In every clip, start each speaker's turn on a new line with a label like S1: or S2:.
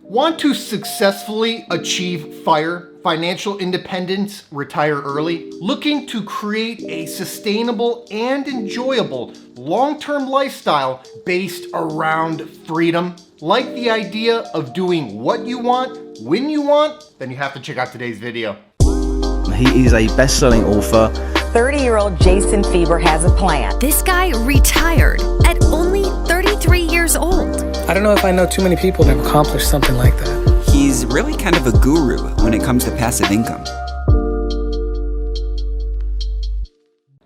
S1: Want to successfully achieve FIRE, financial independence, retire early? Looking to create a sustainable and enjoyable long-term lifestyle based around freedom? Like the idea of doing what you want, when you want? Then you have to check out today's video.
S2: He is a best-selling author.
S3: 30-year-old Jason Fieber has a plan.
S4: This guy retired at only 33 years old.
S5: I don't know if I know too many people that have accomplished something like that.
S6: He's really kind of a guru when it comes to passive income.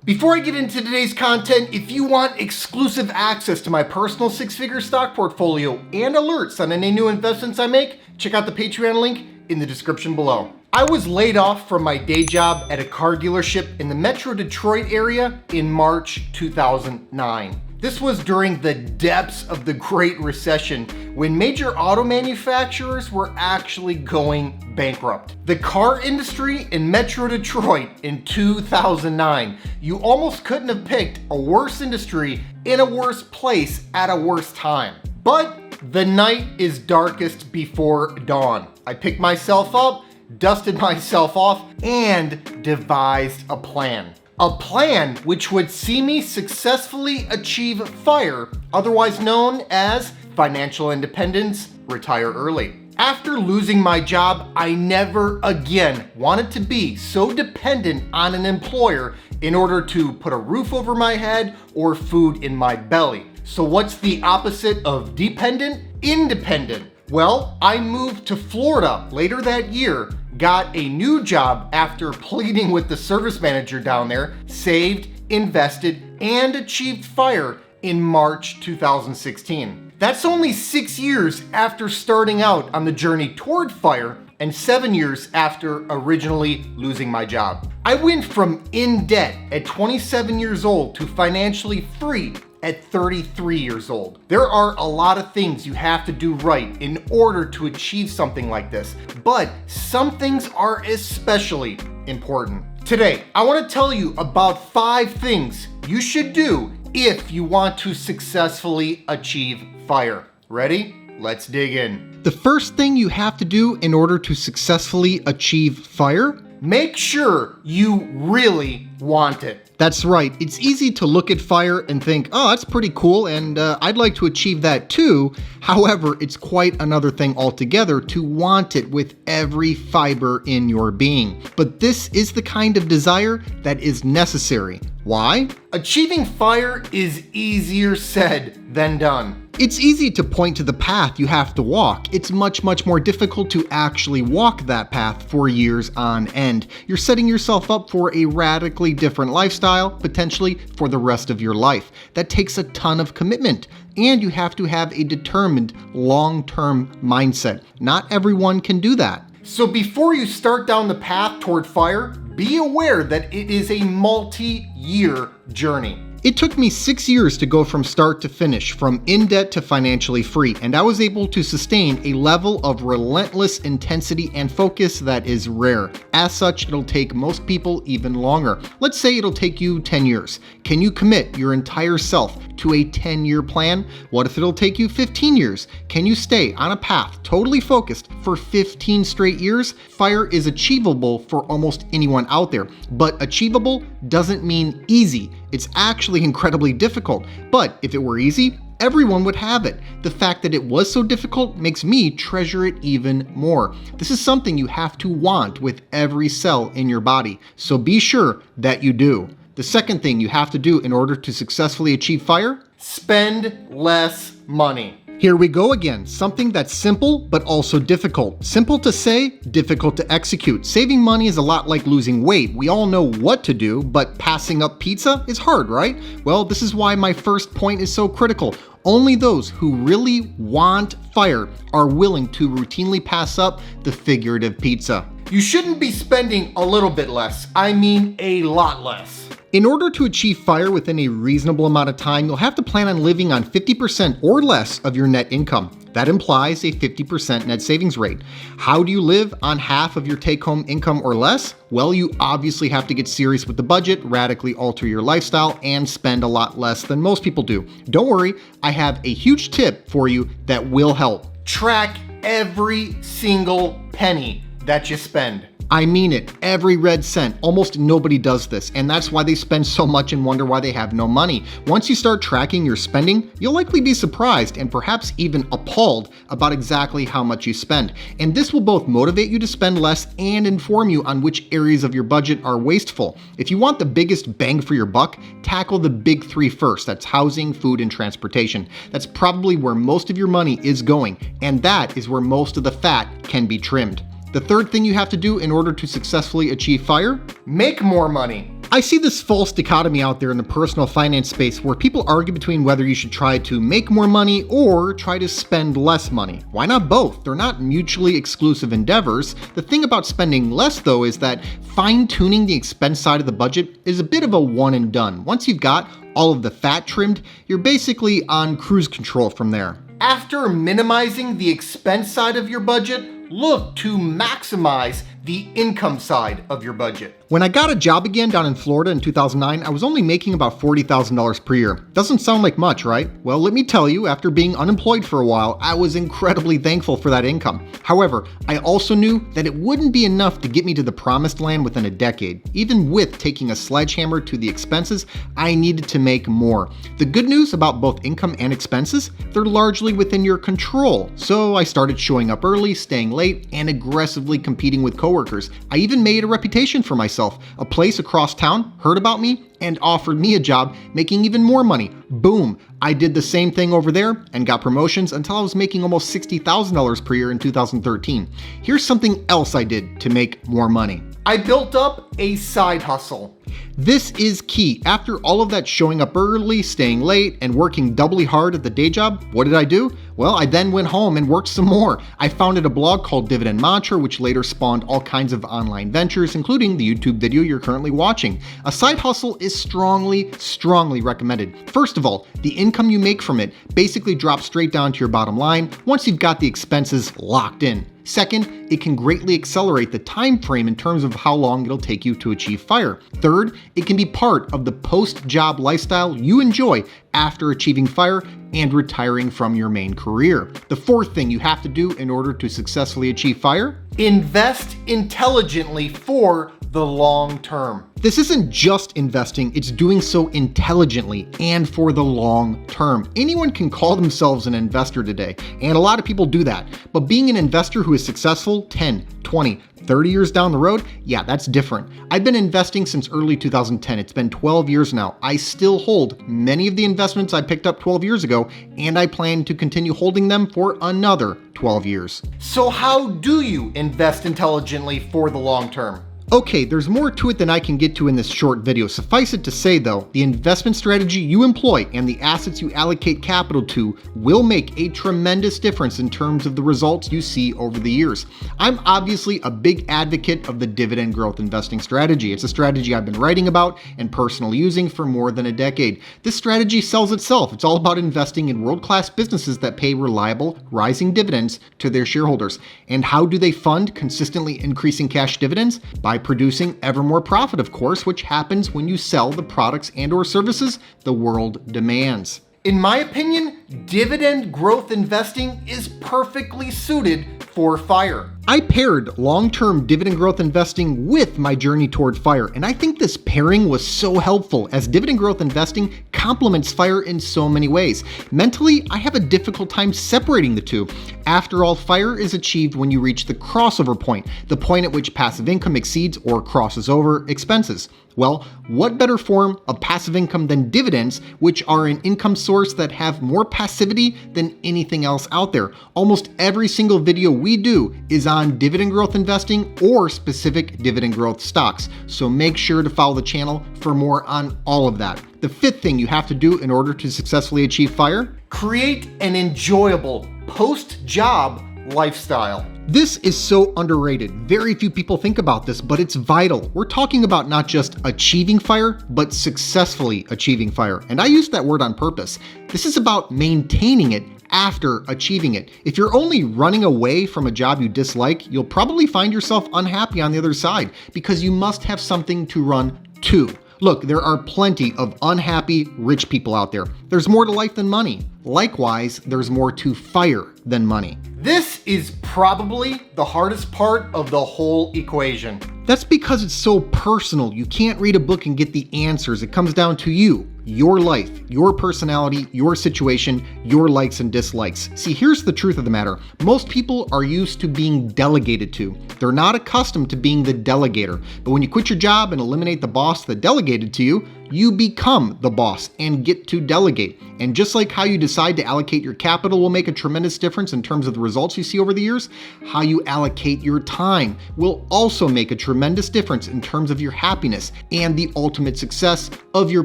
S1: Before I get into today's content, if you want exclusive access to my personal six-figure stock portfolio and alerts on any new investments I make, check out the Patreon link in the description below. I was laid off from my day job at a car dealership in the Metro Detroit area in March 2009. This was during the depths of the Great Recession when major auto manufacturers were actually going bankrupt. The car industry in Metro Detroit in 2009, you almost couldn't have picked a worse industry in a worse place at a worse time. But the night is darkest before dawn. I picked myself up, dusted myself off, and devised a plan. A plan which would see me successfully achieve FIRE, otherwise known as financial independence, retire early. After losing my job, I never again wanted to be so dependent on an employer in order to put a roof over my head or food in my belly. So what's the opposite of dependent? Independent. Well, I moved to Florida later that year, got a new job after pleading with the service manager down there, saved, invested, and achieved FIRE in March 2016. That's only 6 years after starting out on the journey toward FIRE and 7 years after originally losing my job. I went from in debt at 27 years old to financially free at 33 years old. There are a lot of things you have to do right in order to achieve something like this, but some things are especially important. Today, I want to tell you about 5 things you should do if you want to successfully achieve FIRE. Ready? Let's dig in. The first thing you have to do in order to successfully achieve FIRE, make sure you really want it. That's right. It's easy to look at FIRE and think, oh, that's pretty cool, and I'd like to achieve that too. However, it's quite another thing altogether to want it with every fiber in your being. But this is the kind of desire that is necessary. Why? Achieving FIRE is easier said than done. It's easy to point to the path you have to walk. It's much more difficult to actually walk that path for years on end. You're setting yourself up for a radically different lifestyle, potentially for the rest of your life. That takes a ton of commitment, and you have to have a determined long-term mindset. Not everyone can do that. So before you start down the path toward FIRE, be aware that it is a multi-year journey. It took me 6 years to go from start to finish, from in debt to financially free, and I was able to sustain a level of relentless intensity and focus that is rare. As such, it'll take most people even longer. Let's say it'll take you 10 years. Can you commit your entire self to a 10-year plan? What if it'll take you 15 years? Can you stay on a path totally focused for 15 straight years? FIRE is achievable for almost anyone out there, but achievable doesn't mean easy. It's actually incredibly difficult, but if it were easy, everyone would have it. The fact that it was so difficult makes me treasure it even more. This is something you have to want with every cell in your body, so be sure that you do. The second thing you have to do in order to successfully achieve FIRE? Spend less money. Here we go again, something that's simple but also difficult. Simple to say, difficult to execute. Saving money is a lot like losing weight. We all know what to do, but passing up pizza is hard, right? Well, this is why my first point is so critical. Only those who really want FIRE are willing to routinely pass up the figurative pizza. You shouldn't be spending a little bit less. I mean a lot less. In order to achieve FIRE within a reasonable amount of time, you'll have to plan on living on 50% or less of your net income. That implies a 50% net savings rate. How do you live on half of your take-home income or less? Well, you obviously have to get serious with the budget, radically alter your lifestyle, and spend a lot less than most people do. Don't worry, I have a huge tip for you that will help. Track every single penny that you spend. I mean it, every red cent. Almost nobody does this, and that's why they spend so much and wonder why they have no money. Once you start tracking your spending, you'll likely be surprised and perhaps even appalled about exactly how much you spend. And this will both motivate you to spend less and inform you on which areas of your budget are wasteful. If you want the biggest bang for your buck, tackle the big three first. That's housing, food, and transportation. That's probably where most of your money is going, and that is where most of the fat can be trimmed. The third thing you have to do in order to successfully achieve FIRE? Make more money. I see this false dichotomy out there in the personal finance space where people argue between whether you should try to make more money or try to spend less money. Why not both? They're not mutually exclusive endeavors. The thing about spending less, though, is that fine-tuning the expense side of the budget is a bit of a one and done. Once you've got all of the fat trimmed, you're basically on cruise control from there. After minimizing the expense side of your budget, look to maximize the income side of your budget. When I got a job again down in Florida in 2009, I was only making about $40,000 per year. Doesn't sound like much, right? Well, let me tell you, after being unemployed for a while, I was incredibly thankful for that income. However, I also knew that it wouldn't be enough to get me to the promised land within a decade. Even with taking a sledgehammer to the expenses, I needed to make more. The good news about both income and expenses, they're largely within your control. So I started showing up early, staying late, and aggressively competing with coworkers. I even made a reputation for myself. A place across town heard about me and offered me a job making even more money. Boom. I did the same thing over there and got promotions until I was making almost $60,000 per year in 2013. Here's something else I did to make more money. I built up a side hustle. This is key. After all of that showing up early, staying late, and working doubly hard at the day job, what did I do? Well, I then went home and worked some more. I founded a blog called Dividend Mantra, which later spawned all kinds of online ventures, including the YouTube video you're currently watching. A side hustle is strongly recommended. First of all, the income you make from it basically drops straight down to your bottom line once you've got the expenses locked in. Second, it can greatly accelerate the time frame in terms of how long it'll take you to achieve FIRE. Third, it can be part of the post-job lifestyle you enjoy after achieving FIRE and retiring from your main career. The fourth thing you have to do in order to successfully achieve FIRE? Invest intelligently for the long term. This isn't just investing, it's doing so intelligently and for the long term. Anyone can call themselves an investor today, and a lot of people do that. But being an investor who is successful 10, 20, 30 years down the road, yeah, that's different. I've been investing since early 2010. It's been 12 years now. I still hold many of the investments I picked up 12 years ago, and I plan to continue holding them for another 12 years. So how do you invest intelligently for the long term? Okay, there's more to it than I can get to in this short video. Suffice it to say though, the investment strategy you employ and the assets you allocate capital to will make a tremendous difference in terms of the results you see over the years. I'm obviously a big advocate of the dividend growth investing strategy. It's a strategy I've been writing about and personally using for more than a decade. This strategy sells itself. It's all about investing in world-class businesses that pay reliable, rising dividends to their shareholders. And how do they fund consistently increasing cash dividends? By producing ever more profit, of course, which happens when you sell the products and/or services the world demands. In my opinion, dividend growth investing is perfectly suited for FIRE. I paired long-term dividend growth investing with my journey toward FIRE, and I think this pairing was so helpful as dividend growth investing complements FIRE in so many ways. Mentally, I have a difficult time separating the two. After all, FIRE is achieved when you reach the crossover point, the point at which passive income exceeds or crosses over expenses. Well, what better form of passive income than dividends, which are an income source that have more passivity than anything else out there? Almost every single video we do is on dividend growth investing or specific dividend growth stocks, so make sure to follow the channel for more on all of that. The fifth thing you have to do in order to successfully achieve FIRE? Create an enjoyable post-job lifestyle. This is so underrated. Very few people think about this, but it's vital. We're talking about not just achieving FIRE, but successfully achieving FIRE. And I use that word on purpose. This is about maintaining it after achieving it. If you're only running away from a job you dislike, you'll probably find yourself unhappy on the other side because you must have something to run to. Look, there are plenty of unhappy rich people out there. There's more to life than money. Likewise, there's more to fire than money. This is probably the hardest part of the whole equation. That's because it's so personal. You can't read a book and get the answers. It comes down to you, your life, your personality, your situation, your likes and dislikes. See, here's the truth of the matter. Most people are used to being delegated to. They're not accustomed to being the delegator. But when you quit your job and eliminate the boss that delegated to you, you become the boss and get to delegate. And just like how you decide to allocate your capital will make a tremendous difference in terms of the results you see over the years, how you allocate your time will also make a tremendous difference in terms of your happiness and the ultimate success of your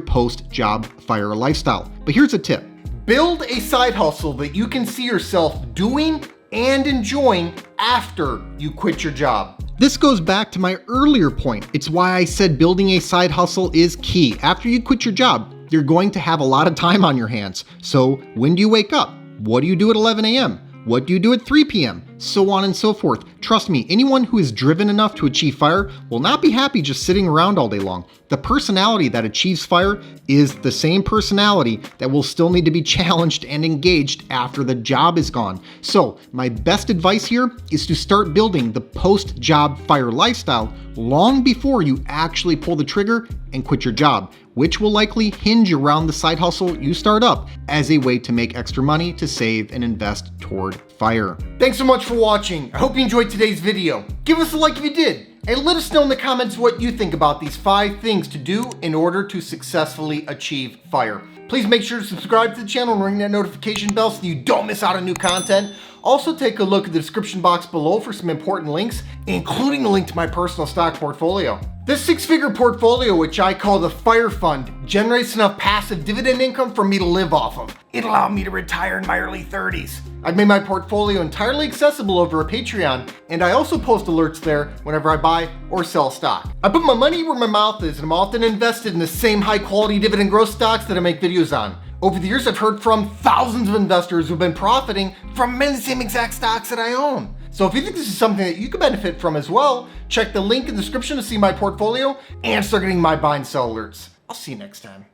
S1: post-job fire lifestyle. But here's a tip. Build a side hustle that you can see yourself doing and enjoying after you quit your job. This goes back to my earlier point. It's why I said building a side hustle is key. After you quit your job, you're going to have a lot of time on your hands. So when do you wake up? What do you do at 11 a.m.? What do you do at 3 p.m.? So on and so forth. Trust me, anyone who is driven enough to achieve fire will not be happy just sitting around all day long. The personality that achieves fire is the same personality that will still need to be challenged and engaged after the job is gone. So my best advice here is to start building the post-job fire lifestyle long before you actually pull the trigger and quit your job, which will likely hinge around the side hustle you start up as a way to make extra money to save and invest toward fire. Thanks so much for watching. I hope you enjoyed today's video. Give us a like if you did, and let us know in the comments what you think about these 5 things to do in order to successfully achieve fire. Please make sure to subscribe to the channel and ring that notification bell so you don't miss out on new content. Also take a look at the description box below for some important links, including the link to my personal stock portfolio. This 6-figure portfolio, which I call the Fire Fund, generates enough passive dividend income for me to live off of. It allowed me to retire in my early 30s. I've made my portfolio entirely accessible over a Patreon, and I also post alerts there whenever I buy or sell stock. I put my money where my mouth is, and I'm often invested in the same high-quality dividend growth stocks that I make videos on. Over the years, I've heard from thousands of investors who've been profiting from many of the same exact stocks that I own. So if you think this is something that you could benefit from as well, check the link in the description to see my portfolio and start getting my buy and sell alerts. I'll see you next time.